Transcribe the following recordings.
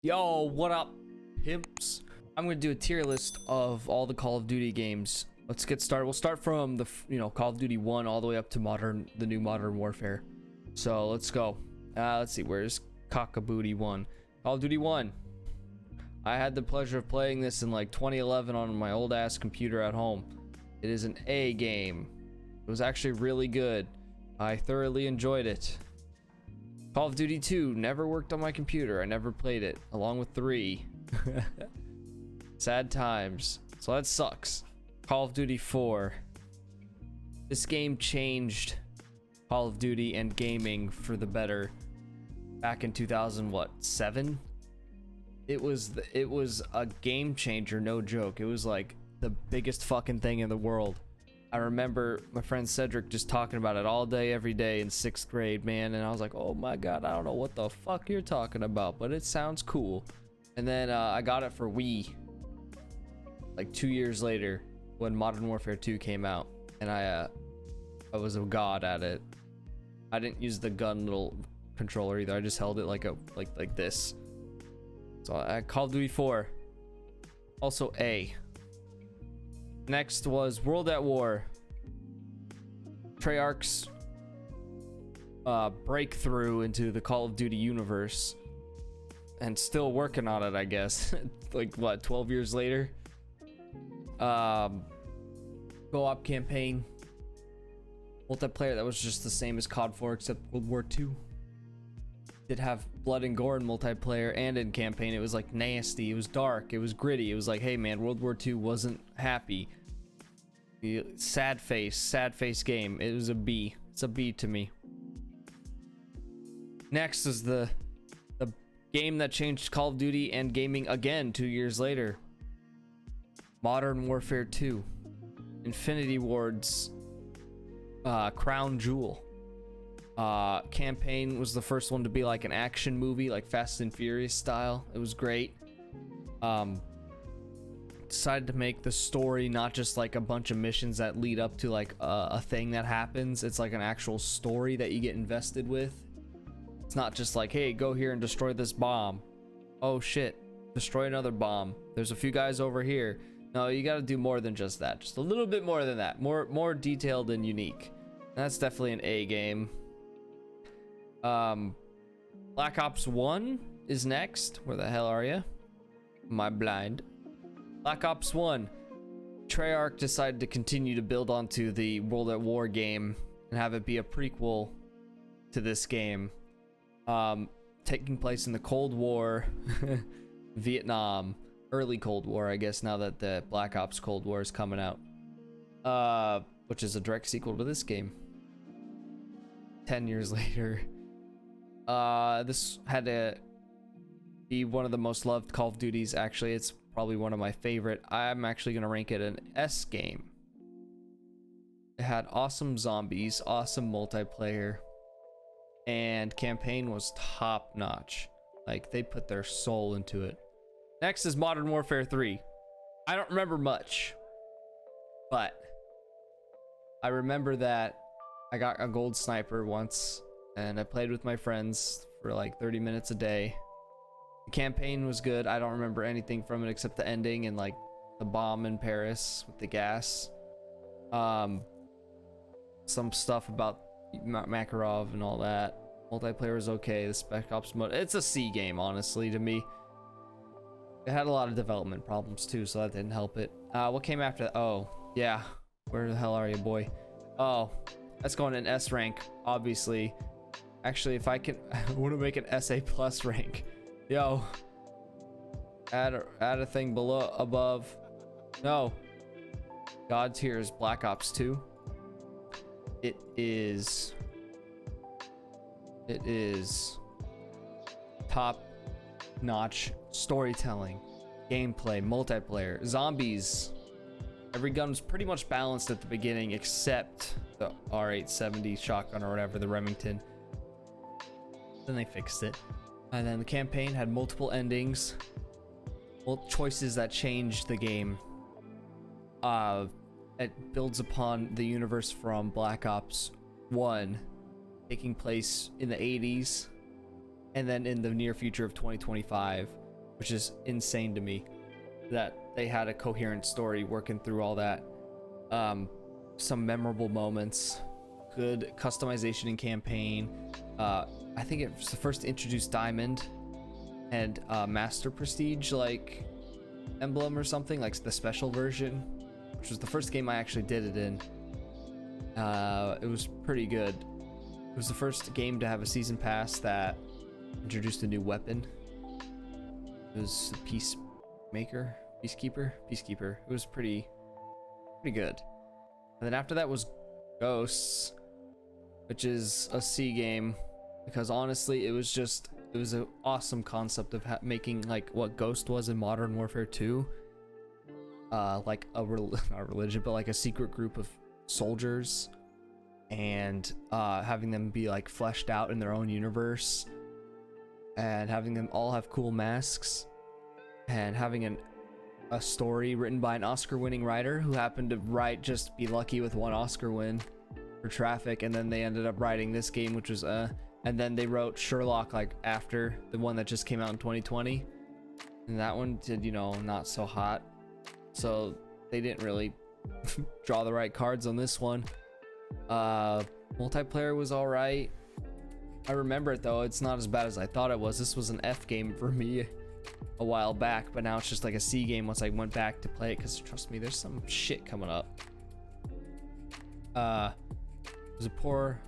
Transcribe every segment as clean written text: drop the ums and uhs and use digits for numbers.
Yo, what up, pimps? I'm gonna do a tier list of all the Call of Duty games. Let's get started. We'll start from the Call of Duty 1 all the way up to the new Modern Warfare. So let's go. Let's see, where's Cockabooty 1? Call of Duty 1. I had the pleasure of playing this in like 2011 on my old ass computer at home. It is an A game. It was actually really good. I thoroughly enjoyed it. Call of Duty 2 never worked on my computer. I never played it, along with 3. Sad times. So that sucks. Call of Duty 4. This game changed Call of Duty and gaming for the better back in 2007. It was a game changer, no joke. It was like the biggest fucking thing in the world. I remember my friend Cedric just talking about it all day, every day in 6th grade, man. And I was like, oh my God, I don't know what the fuck you're talking about, but it sounds cool. And then I got it for Wii like 2 years later when Modern Warfare 2 came out. And I was a god at it. I didn't use the gun little controller either. I just held it like this. So I Call of Duty 4. Also A. Next was World at War. Treyarch's breakthrough into the Call of Duty universe. And still working on it, I guess. Like, what, 12 years later? Co-op campaign. Multiplayer that was just the same as COD 4 except World War II. Did have blood and gore in multiplayer and in campaign. It was like nasty, it was dark, it was gritty. It was like, hey man, World War II wasn't happy. Sad face game. It was a B. It's a B to me. Next is the game that changed Call of Duty and gaming again 2 years later. Modern Warfare 2. Infinity Ward's crown jewel. Campaign was the first one to be like an action movie, like Fast and Furious style. It was great. Decided to make the story not just like a bunch of missions that lead up to like a thing that happens. It's like an actual story that you get invested with. It's not just like, hey, go here and destroy this bomb. Oh shit, destroy another bomb. There's a few guys over here. No, you got to do more than just that. Just a little bit more than that. More detailed and unique. And that's definitely an A game. Black Ops 1 is next. Where the hell are you? Am I blind? Black Ops 1. Treyarch decided to continue to build onto the World at War game and have it be a prequel to this game. Taking place in the Cold War, Vietnam, early Cold War, I guess, now that the Black Ops Cold War is coming out. Which is a direct sequel to this game. 10 years later. This had to be one of the most loved Call of Duties. Actually, it's probably one of my favorite. I'm actually gonna rank it an S game. It had awesome zombies, awesome multiplayer, and campaign was top notch. Like, they put their soul into it. Next is Modern Warfare 3. I don't remember much, but I remember that I got a gold sniper once and I played with my friends for like 30 minutes a day. The campaign was good. I don't remember anything from it except the ending and like the bomb in Paris with the gas. Some stuff about Makarov and all that. Multiplayer was okay. The Spec Ops mode, it's a C game, honestly, to me. It had a lot of development problems too, so that didn't help it. What came after that? Oh, yeah. Where the hell are you, boy? Oh, that's going in S rank, obviously. Actually, if I can, I want to make an SA plus rank. Yo, add a thing below, above. No. God's here is Black Ops 2. It is top notch storytelling, gameplay, multiplayer, zombies. Every gun was pretty much balanced at the beginning except the R870 shotgun or whatever, the Remington. Then they fixed it. And then the campaign had multiple endings, choices that changed the game. It builds upon the universe from Black Ops 1, taking place in the 80s, and then in the near future of 2025, which is insane to me that they had a coherent story working through all that. Some memorable moments, good customization and campaign. I think it was the first to introduce Diamond and Master Prestige like emblem or something, like the special version, which was the first game I actually did it in. It was pretty good. It was the first game to have a season pass that introduced a new weapon. It was Peacekeeper. It was pretty good. And then after that was Ghosts, which is a C game, because honestly, it was an awesome concept of making like what Ghost was in Modern Warfare 2, like not a religion, but like a secret group of soldiers, and having them be like fleshed out in their own universe, and having them all have cool masks, and having a story written by an Oscar-winning writer who happened to be lucky with one Oscar win for Traffic, and then they ended up writing this game, which was and then they wrote Sherlock like after the one that just came out in 2020, and that one did, not so hot, so they didn't really draw the right cards on this one. Multiplayer was all right. I remember it though. It's not as bad as I thought it was. This was an F game for me a while back, but now it's just like a C game once I went back to play it, because trust me, there's some shit coming up. It was a poor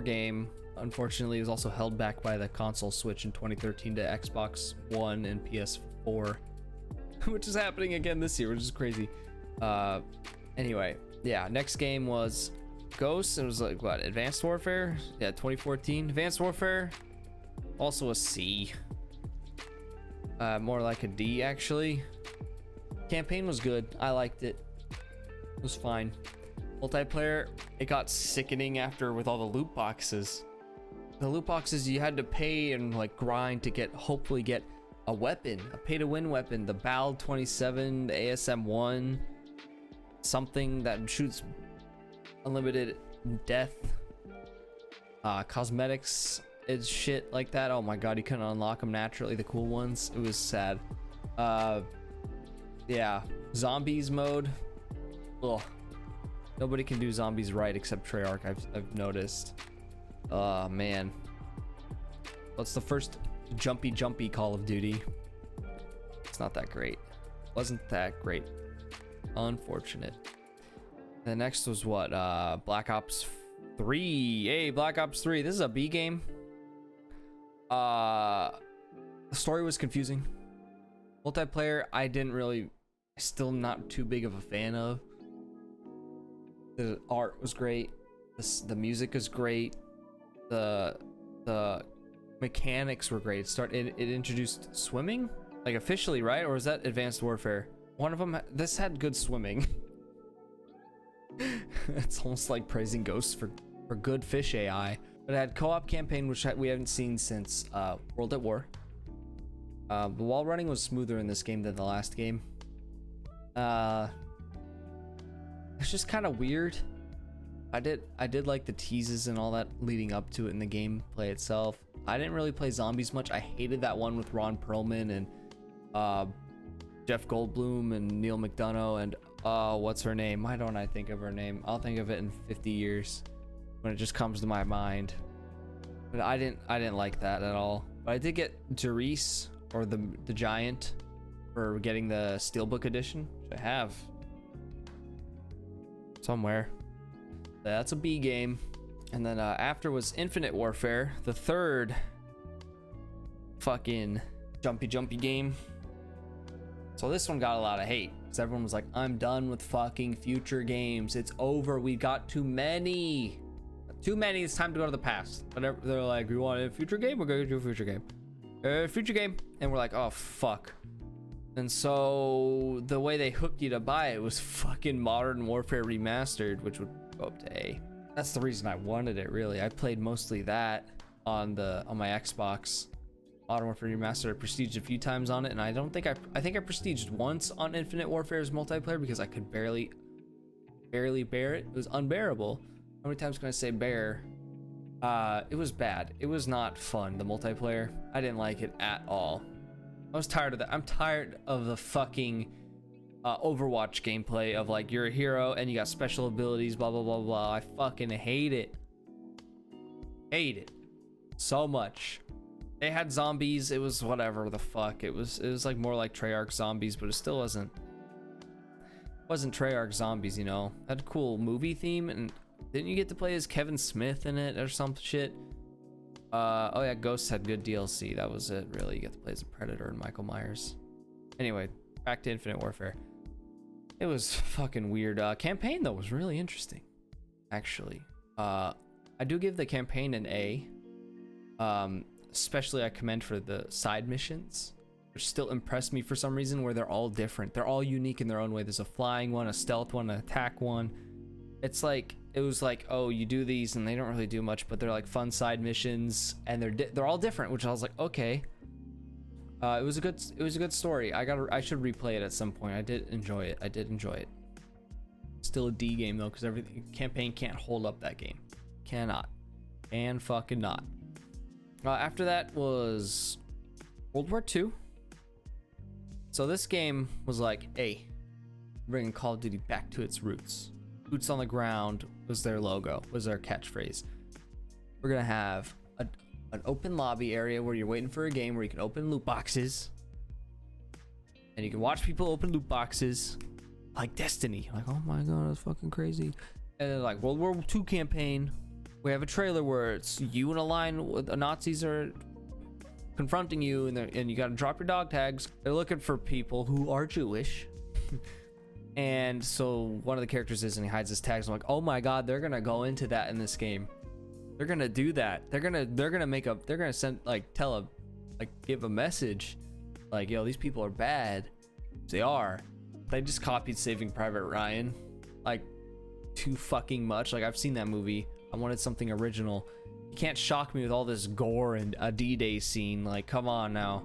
game. Unfortunately, it was also held back by the console switch in 2013 to Xbox One and PS4, which is happening again this year, which is crazy. Anyway, yeah, next game was Ghosts. It was like, what, Advanced Warfare? Yeah, 2014. Advanced Warfare, also a C. More like a D, actually. Campaign was good. I liked it. It was fine. Multiplayer, it got sickening after with all the loot boxes. The loot boxes, you had to pay and like grind to hopefully get a weapon, a pay-to-win weapon, the BAL 27, the ASM-1, something that shoots unlimited death, cosmetics, it's shit like that. Oh my god, you couldn't unlock them naturally, the cool ones. It was sad. Yeah, zombies mode. Ugh. Nobody can do zombies right except Treyarch, I've noticed. Oh man. What's the first jumpy Call of Duty? It's not that great. Wasn't that great. Unfortunate. The next was what? Black Ops 3. Hey, Black Ops 3. This is a B game. The story was confusing. Multiplayer, still not too big of a fan of. The art was great. The music is great. The mechanics were great. It introduced swimming, like officially, right? Or is that Advanced Warfare? One of them. This had good swimming. It's almost like praising Ghosts for good fish AI. But it had co-op campaign, which we haven't seen since World at War. The wall running was smoother in this game than the last game. It's just kind of weird. I did like the teases and all that leading up to it in the gameplay itself. I didn't really play zombies much. I hated that one with Ron Perlman and Jeff Goldblum and Neil McDonough and what's her name? Why don't I think of her name? I'll think of it in 50 years when it just comes to my mind. But I didn't like that at all. But I did get Doris, or the Giant, for getting the Steelbook edition, which I have somewhere. That's a B game. And then after was Infinite Warfare, the third fucking jumpy game. So this one got a lot of hate because everyone was like, I'm done with fucking future games. It's over. We got too many. It's time to go to the past. Whenever they're like, we want a future game, we're going to do a future game. Future game. And we're like, oh fuck. And so the way they hooked you to buy it was fucking Modern Warfare Remastered, which would go up to A. That's the reason I wanted it, really. I played mostly that on my Xbox. Modern Warfare Remastered, I prestiged a few times on it, and I think I prestiged once on Infinite Warfare's multiplayer because I could barely bear it. It was unbearable. How many times can I say bear? It was bad. It was not fun, the multiplayer. I didn't like it at all. I was tired of that. I'm tired of the fucking Overwatch gameplay of like you're a hero and you got special abilities, blah blah blah blah. I fucking hate it. Hate it so much. They had zombies. It was whatever the fuck. It was like more like Treyarch zombies, but it still wasn't Treyarch zombies, you know. Had a cool movie theme, and didn't you get to play as Kevin Smith in it or some shit? Oh yeah, Ghosts had good DLC. That was it, really. You get to play as a Predator and Michael Myers. Anyway, back to Infinite Warfare. It was fucking weird. Campaign though was really interesting, actually. I do give the campaign an A. Especially I commend for the side missions, which still impress me for some reason, where they're all different. They're all unique in their own way. There's a flying one, a stealth one, an attack one. It's like, it was like, oh, you do these and they don't really do much, but they're like fun side missions, and they're all different, which I was like, okay. It was a good story. I should replay it at some point. I did enjoy it. Still a D game though, because everything campaign can't hold up that game. Cannot. And fucking not. After that was World War II. So this game was like, hey, bringing Call of Duty back to its roots. Boots on the ground was their logo, was their catchphrase. We're gonna have an open lobby area where you're waiting for a game where you can open loot boxes. And you can watch people open loot boxes like Destiny. Like, oh my god, that's fucking crazy. And then like World War II campaign. We have a trailer where it's you in a line with the Nazis are confronting you, and you gotta drop your dog tags. They're looking for people who are Jewish. And so one of the characters is, and he hides his tags. I'm like, oh my god, they're gonna go into that in this game. They're gonna do that. They're gonna send, like, give a message like, yo, these people are bad. They are. They just copied Saving Private Ryan like too fucking much. Like, I've seen that movie. I wanted something original. You can't shock me with all this gore and a D-Day scene. Like, come on now.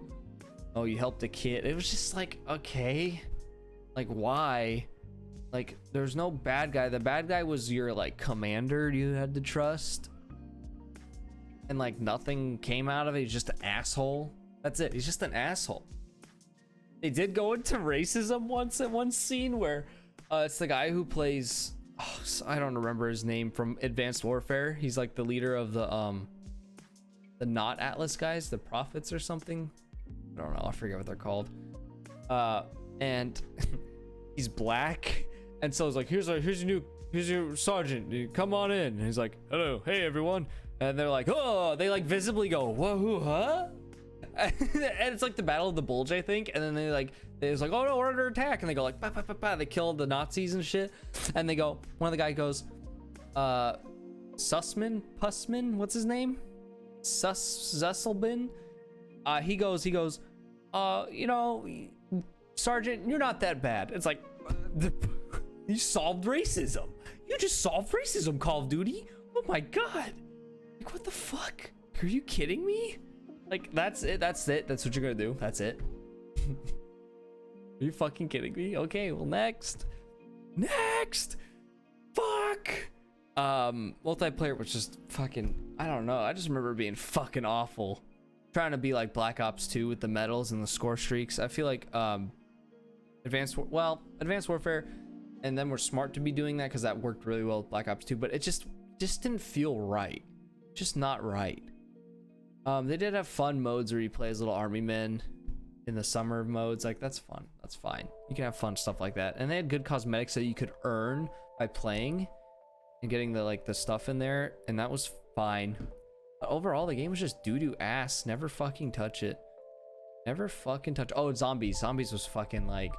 Oh, you helped a kid. It was just like, okay. Like, why? Like, there's no bad guy. The bad guy was your, like, commander you had to trust. And, like, nothing came out of it. He's just an asshole. That's it. He's just an asshole. They did go into racism once at one scene where it's the guy who plays... Oh, I don't remember his name from Advanced Warfare. He's like the leader of the not Atlas guys, the Prophets or something. I don't know. I forget what they're called. And he's black, and so it's like, here's your sergeant. Come on in. And he's like, hello, hey everyone. And they're like, oh, they like visibly go, whoa, who, huh? And it's like the Battle of the Bulge, I think. And then they was like, oh no, we're under attack. And they go like, bah, bah, bah, bah. They kill the Nazis and shit. And they go, one of the guy goes, Pussman, what's his name? Zusselbin. He goes, you know, Sergeant, you're not that bad. It's like, you solved racism. You just solved racism, Call of Duty. Oh my god. Like, what the fuck? Are you kidding me? Like, that's it. That's what you're gonna do. That's it. Are you fucking kidding me? Okay, well, next. Fuck. Multiplayer was just fucking, I don't know. I just remember it being fucking awful. Trying to be like Black Ops 2 with the medals and the score streaks. I feel like Advanced Warfare, and then we're smart to be doing that because that worked really well with Black Ops 2, but it just didn't feel right. Just not right. They did have fun modes where you play as little army men in the summer modes. Like, that's fun. That's fine. You can have fun stuff like that. And they had good cosmetics that you could earn by playing and getting the stuff in there, and that was fine. But overall, the game was just doo-doo ass. Never fucking touch it. Never fucking touch. Oh, zombies. Zombies was fucking like,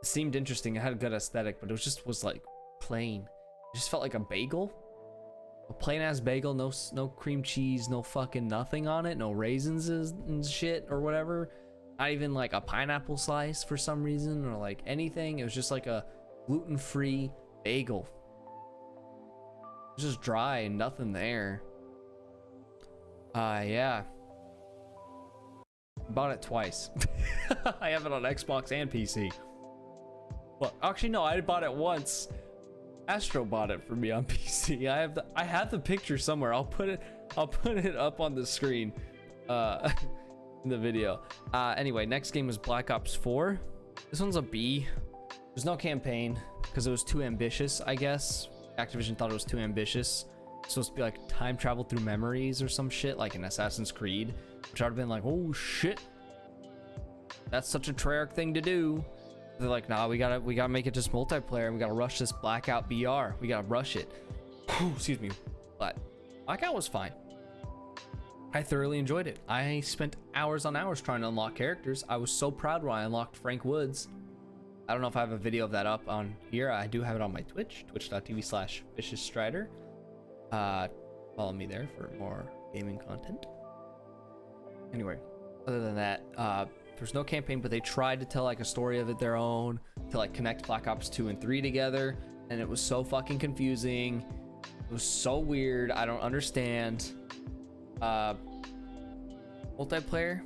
it seemed interesting. It had a good aesthetic, but it was like plain. It just felt like a bagel. A plain ass bagel, no cream cheese, no fucking nothing on it, no raisins and shit or whatever. Not even like a pineapple slice for some reason, or like anything. It was just like a gluten-free bagel. It was just dry and nothing there. Yeah. Bought it twice. I have it on Xbox and PC. Well, actually no, I bought it once. Astro bought it for me on PC. I have the picture somewhere. I'll put it up on the screen. in the video. Anyway, next game was Black Ops 4. This one's a B. There's no campaign because it was too ambitious, I guess. Activision thought it was too ambitious. It's supposed to be like time travel through memories or some shit, like in Assassin's Creed, which I'd have been like, oh shit, that's such a Treyarch thing to do. They're like, nah, we gotta make it just multiplayer, and we gotta rush this Blackout BR. We gotta rush it. Excuse me. But Blackout was fine. I thoroughly enjoyed it. I spent hours on hours trying to unlock characters. I was so proud when I unlocked Frank Woods. I don't know if I have a video of that up on here. I do have it on my Twitch, twitch.tv/ViciousStrider. Follow me there for more gaming content. Anyway, other than that, there's no campaign, but they tried to tell like a story of it their own, to like connect Black Ops 2 and 3 together, and it was so fucking confusing. It was so weird. I don't understand. Multiplayer,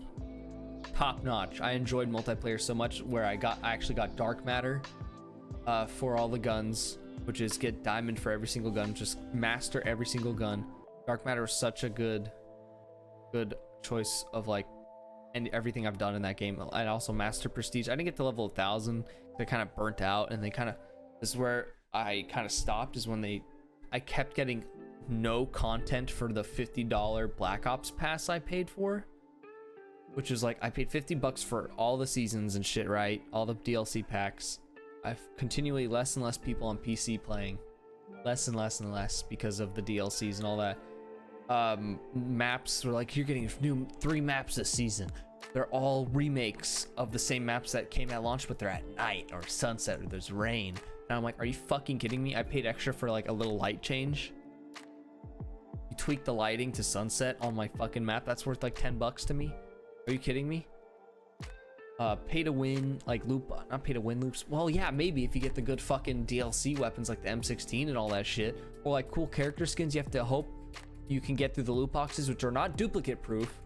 top notch. I enjoyed multiplayer so much where I actually got dark matter for all the guns, which is get diamond for every single gun, just master every single gun. Dark matter was such a good choice of like, and everything I've done in that game. And also master prestige. I didn't get to level 1000. They kind of burnt out, and they kind of, this is where I kind of stopped, is when I kept getting no content for the $50 Black Ops pass I paid for, which is like, I paid $50 for all the seasons and shit, right? All the DLC packs. I've continually less and less people on PC playing, less and less because of the DLCs and all that. Maps were like, you're getting new 3 maps this season. They're all remakes of the same maps that came at launch, but they're at night or sunset or there's rain. And I'm like, are you fucking kidding me? I paid extra for like a little light change. You tweak the lighting to sunset on my fucking map. That's worth like $10 to me. Are you kidding me? Pay to win, like loop, not pay to win loops. Well, yeah, maybe if you get the good fucking DLC weapons like the M16 and all that shit, or like cool character skins, you have to hope you can get through the loot boxes, which are not duplicate proof.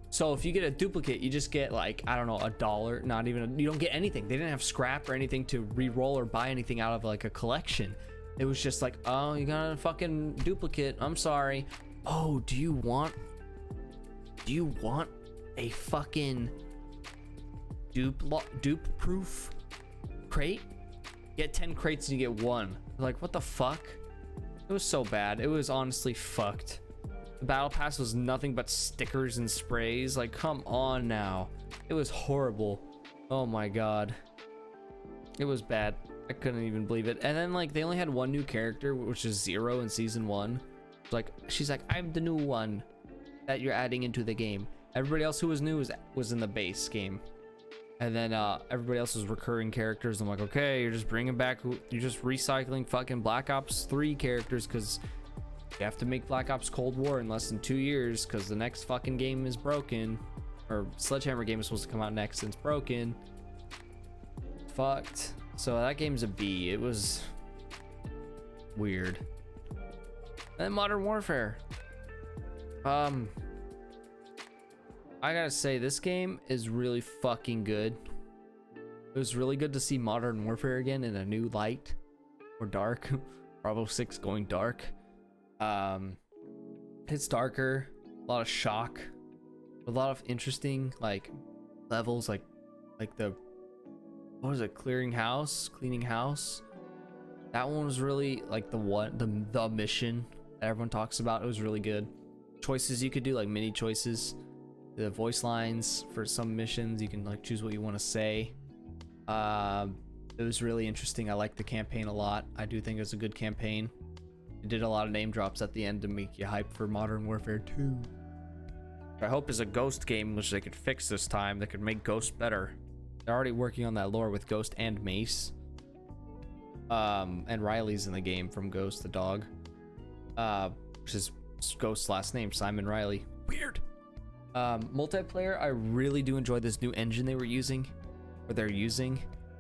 So if you get a duplicate, you just get like, I don't know, $1, not even, you don't get anything. They didn't have scrap or anything to re-roll or buy anything out of like a collection. It was just like, oh, you got a fucking duplicate, I'm sorry. Oh, do you want a fucking dupe proof crate? Get 10 crates and you get 1. Like, what the fuck? It was so bad. It was honestly fucked. The battle pass was nothing but stickers and sprays. Like, come on now. It was horrible. Oh my god. It was bad. I couldn't even believe it. And then like, they only had 1 new character, which is Zero in season 1. Like, she's like, I'm the new one that you're adding into the game. Everybody else who was new was in the base game. And then everybody else was recurring characters. I'm like, okay, you're just bringing back, you're just recycling fucking Black Ops 3 characters because you have to make Black Ops Cold War in less than 2 years because the next fucking game is broken. Or Sledgehammer game is supposed to come out next and it's broken. Fucked. So that game's a B. It was weird. And then Modern Warfare. I gotta say, this game is really fucking good. It was really good to see Modern Warfare again in a new light, or dark. Bravo 6 going dark. It's darker, a lot of shock, a lot of interesting like levels, like the, what was it, cleaning house. That one was really like the mission that everyone talks about. It was really good. Choices you could do, like mini choices. The voice lines for some missions, you can like choose what you want to say. It was really interesting. I like the campaign a lot. I do think it was a good campaign. It did a lot of name drops at the end to make you hype for Modern Warfare 2. I hope is a Ghost game, which they could fix this time. They could make Ghost better. They're already working on that lore with Ghost and Mace. And Riley's in the game from Ghost the dog. Which is Ghost's last name, Simon Riley. Weird. Multiplayer, I really do enjoy this new engine they're using.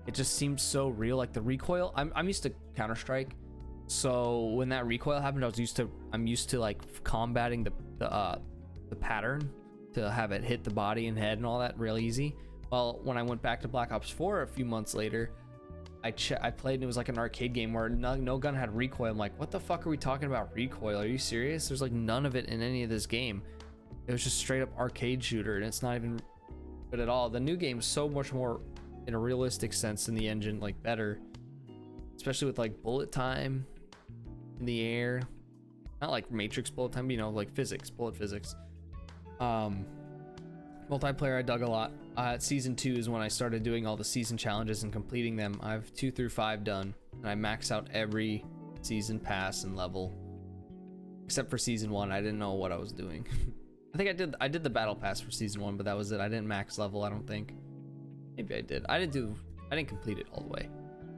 It just seems so real. Like the recoil, I'm used to Counter-Strike, so when that recoil happened, I'm used to like combating the pattern to have it hit the body and head and all that real easy. Well, when I went back to Black Ops 4 a few months later, I played and it was like an arcade game where no gun had recoil. I'm like, what the fuck are we talking about recoil? Are you serious? There's like none of it in any of this game. It was just straight up arcade shooter, and it's not even good at all. The new game's so much more in a realistic sense in the engine, like better, especially with like bullet time in the air, not like Matrix bullet time, you know, like physics, bullet physics. Multiplayer I dug a lot. Season 2 is when I started doing all the season challenges and completing them. I have 2 through 5 done, and I max out every season pass and level, except for season 1. I didn't know what I was doing. I think I did the battle pass for season 1, but that was it. I didn't max level, I don't think. Maybe I did. I didn't complete it all the way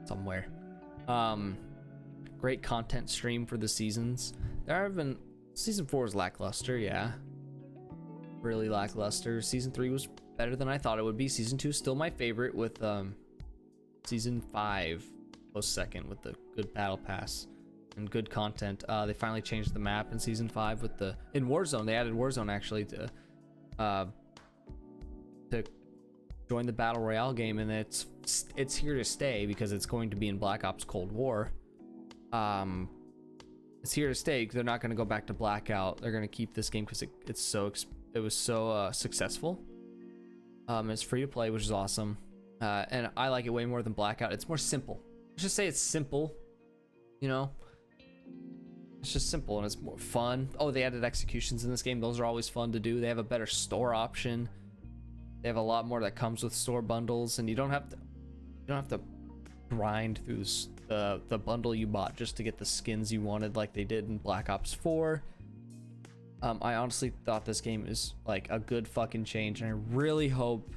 somewhere. Great content stream for the seasons. Season 4 is lackluster, yeah. Really lackluster. Season 3 was better than I thought it would be. Season 2 is still my favorite, with season 5 close second with the good battle pass and good content. They finally changed the map in season 5 with in Warzone. They added Warzone actually to join the battle royale game, and it's here to stay because it's going to be in Black Ops Cold War. It's here to stay. They're not going to go back to Blackout. They're going to keep this game because it was so successful. It's free to play, which is awesome, and I like it way more than Blackout. It's more simple. Let's just say it's simple, you know. It's just simple and it's more fun. Oh, they added executions in this game. Those are always fun to do. They have a better store option. They have a lot more that comes with store bundles, and you don't have to grind through the bundle you bought just to get the skins you wanted like they did in Black Ops 4. I honestly thought this game is like a good fucking change, and I really hope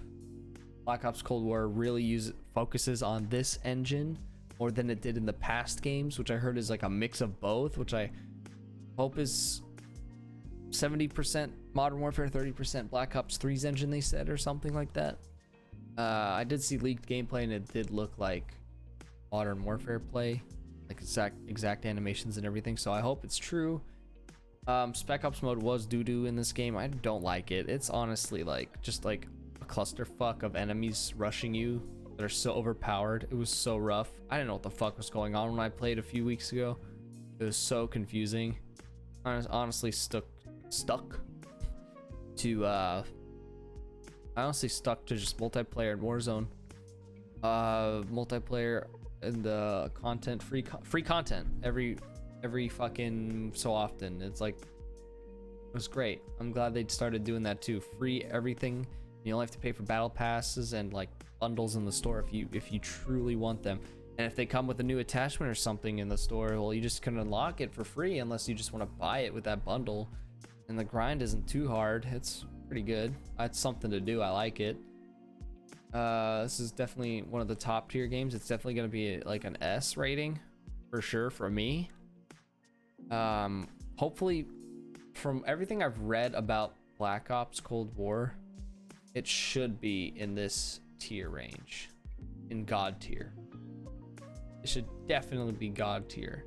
Black Ops Cold War really focuses on this engine more than it did in the past games, which I heard is like a mix of both, which I hope is 70% Modern Warfare, 30% Black Ops 3's engine, they said, or something like that. I did see leaked gameplay, and it did look like Modern Warfare play, like exact animations and everything, so I hope it's true. Spec Ops mode was doo-doo in this game. I don't like it. It's honestly just like a clusterfuck of enemies rushing you that are so overpowered. It was so rough. I didn't know what the fuck was going on when I played a few weeks ago. It was so confusing. I was honestly stuck to just multiplayer and Warzone. Multiplayer and the content, free content every fucking so often. It's like, it was great. I'm glad they started doing that too. Free everything. You only have to pay for battle passes and like bundles in the store if you truly want them. And if they come with a new attachment or something in the store, well, you just can unlock it for free unless you just want to buy it with that bundle. And the grind isn't too hard. It's pretty good. It's something to do. I like it. This is definitely one of the top tier games. It's definitely going to be like an S rating for sure for me. Hopefully, from everything I've read about Black Ops Cold War, it should be in this tier range, in God tier. It should definitely be God tier,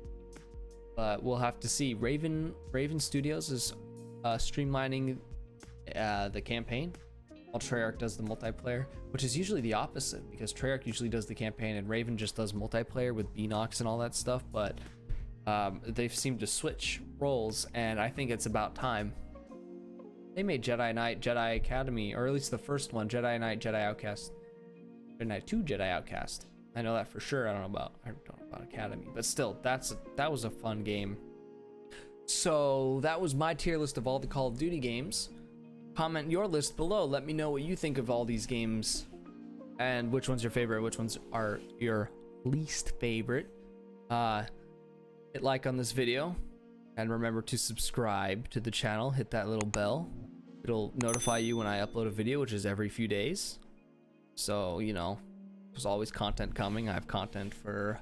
but we'll have to see. Raven Studios is streamlining the campaign, while Treyarch does the multiplayer, which is usually the opposite, because Treyarch usually does the campaign and Raven just does multiplayer with Beanox and all that stuff. But they've seemed to switch roles, and I think it's about time. They made Jedi Knight, Jedi Academy, or at least the first one, Jedi Knight, Jedi Outcast, Jedi Knight 2, Jedi Outcast. I know that for sure. I don't know about Academy, but still, that was a fun game. So that was my tier list of all the Call of Duty games. Comment your list below. Let me know what you think of all these games, and which one's your favorite, which ones are your least favorite. Hit like on this video, and remember to subscribe to the channel. Hit that little bell. It'll notify you when I upload a video, which is every few days. So, you know, there's always content coming. I have content for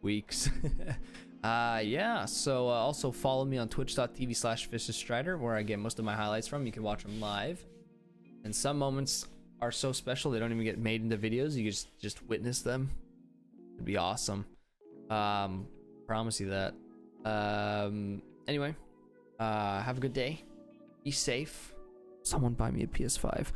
weeks. Yeah, so also follow me on twitch.tv/FishesStrider, where I get most of my highlights from. You can watch them live, and some moments are so special they don't even get made into videos. You can just witness them. It'd be awesome. Promise you that. Anyway, have a good day. Be safe. Someone buy me a PS5.